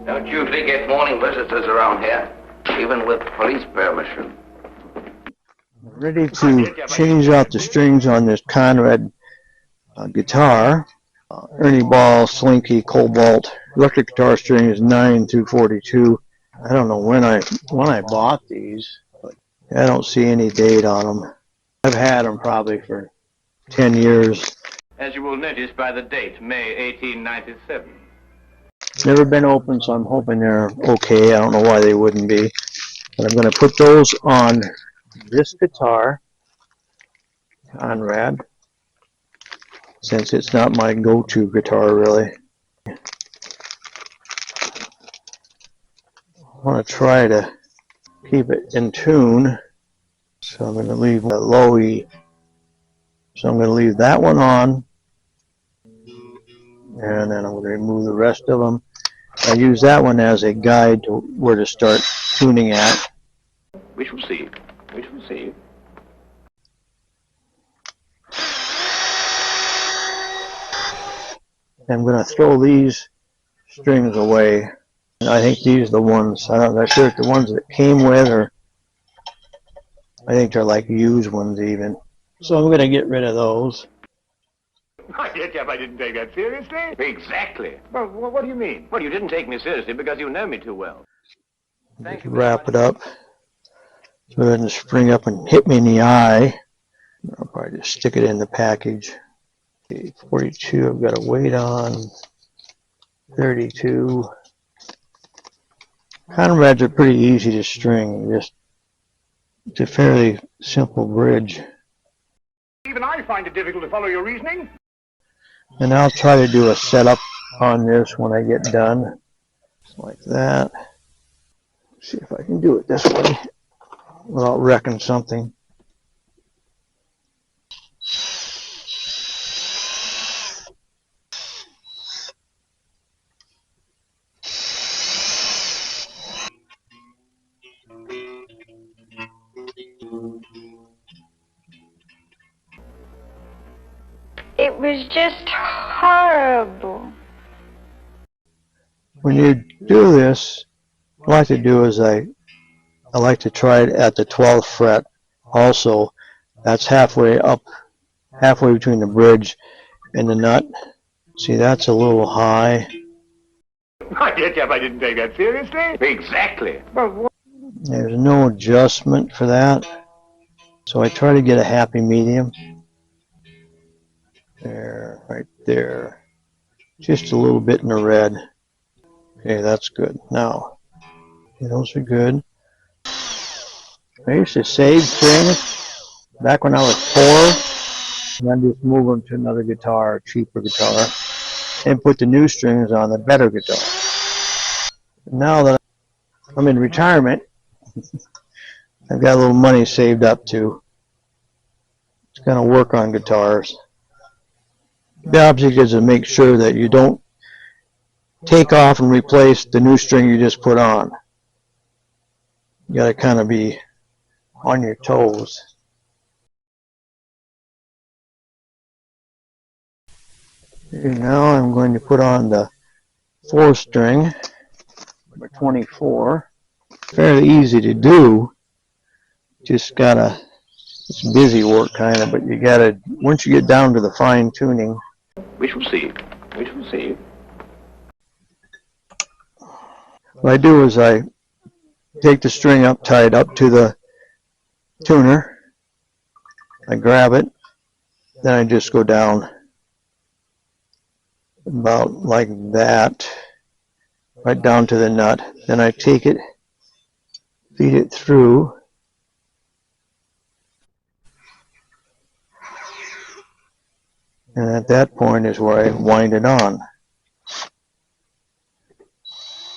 Don't usually get morning visitors around here, even with police permission. Ready to change out the strings on this Conrad guitar. Ernie Ball, Slinky, Cobalt. Electric guitar string is 9 through 42. I don't know when I bought these, but I don't see any date on them. I've had them probably for 10 years. As you will notice by the date, May 1897. Never been opened, so I'm hoping they're okay. I don't know why they wouldn't be. But I'm going to put those on this guitar, Conrad, since it's not my go-to guitar really. I want to try to keep it in tune, so I'm going to leave a low E. So I'm going to leave that one on, and then I'm going to remove the rest of them. I use that one as a guide to where to start tuning at. We shall see. We shall see. I'm going to throw these strings away. And I think these are the ones, I'm not sure if the ones that came with, or I think they're like used ones even. So I'm going to get rid of those. My dear chap, I didn't take that seriously. Exactly. Well, what do you mean? Well, you didn't take me seriously because you know me too well. Thank you. Wrap it up so it doesn't spring up and hit me in the eye. I'll probably just stick it in the package. Okay, 42 I've got a weight on. 32. Conrads are pretty easy to string. It's a fairly simple bridge. Even I find it difficult to follow your reasoning. And I'll try to do a setup on this when I get done. Like that. See if I can do it this way without wrecking something. It was just horrible. When you do this, what I like to do is I like to try it at the 12th fret also. That's halfway up, halfway between the bridge and the nut. See, that's a little high. My dear chap, I didn't take that seriously. Exactly. Well, There's no adjustment for that. So I try to get a happy medium. There, right there. Just a little bit in the red. Okay, that's good. Now, those are good. I used to save strings back when I was 4, and then just move them to another guitar, a cheaper guitar, and put the new strings on the better guitar. Now that I'm in retirement, I've got a little money saved up to kind of work on guitars. The object is to make sure that you don't take off and replace the new string you just put on. You got to kind of be on your toes. And now I'm going to put on the 4th string, number 24. Fairly easy to do. Just gotta, it's busy work kind of, but you gotta, once you get down to the fine tuning. we shall see. We shall see. What I do is I take the string up, tie it up to the tuner. I grab it, then I just go down about like that, right down to the nut. Then I take it, feed it through, and at that point is where I wind it on.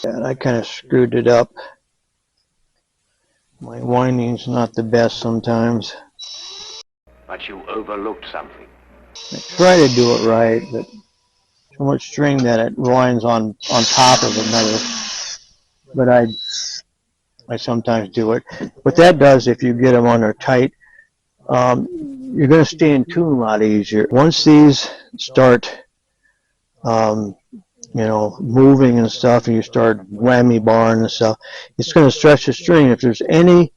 And I kind of screwed it up. My winding's not the best sometimes. But you overlooked something. I try to do it right, but so much string that it winds on top of another. But I sometimes do it. What that does, if you get them on there tight, you're going to stay in tune a lot easier. Once these start you know, moving and stuff, and you start whammy barring and stuff, it's going to stretch the string. If there's any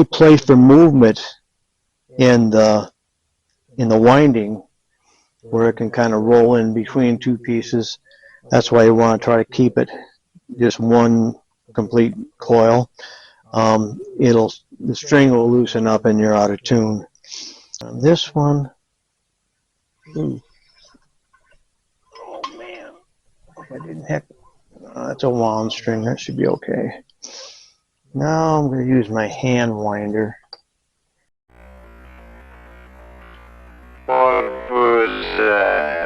place for movement in the winding, where it can kind of roll in between two pieces, that's why you want to try to keep it just one complete coil. The string will loosen up and you're out of tune. This one, ooh, oh man, if I didn't heck, that's a wound string, that should be okay. Now I'm going to use my hand winder. 1%.